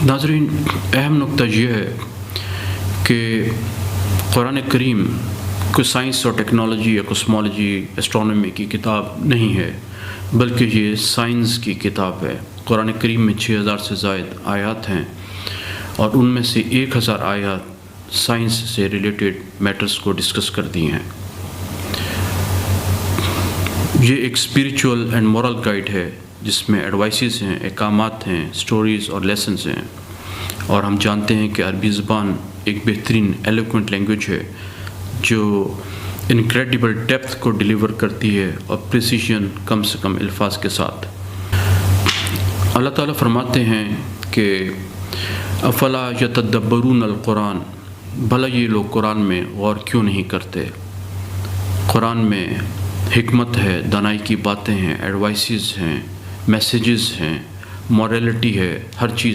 नाज़रीन, अहम नुक्ता यह है कि कुरान करीम कोई साइंस और टेक्नोलॉजी या कॉस्मोलॉजी एस्ट्रोनॉमी की किताब नहीं है, बल्कि ये साइंस की किताब है। कुरान करीम में 6000 से ज़ायद आयत हैं और उनमें से 1000 आयत साइंस से रिलेटेड मैटर्स को डिस्कस कर दी हैं। ये एक स्पिरिचुअल एंड मॉरल गाइड है जिसमें एडवाइसेस हैं, एहकामात हैं, स्टोरीज़ और लेसन्स हैं। और हम जानते हैं कि अरबी ज़बान एक बेहतरीन एलोक्वेंट लैंग्वेज है जो इनक्रेडिबल डेप्थ को डिलीवर करती है और प्रिसीजन कम से कम अल्फाज के साथ। अल्लाह ताला फरमाते हैं कि अफला यतदब्बरून अल कुरान, भला ये लोग कुरान में गौर क्यों नहीं करते। कुरान में हिकमत है, दानाई की बातें हैं, एडवाइसेस हैं, मैसेजेस हैं, मॉरलिटी है, हर चीज़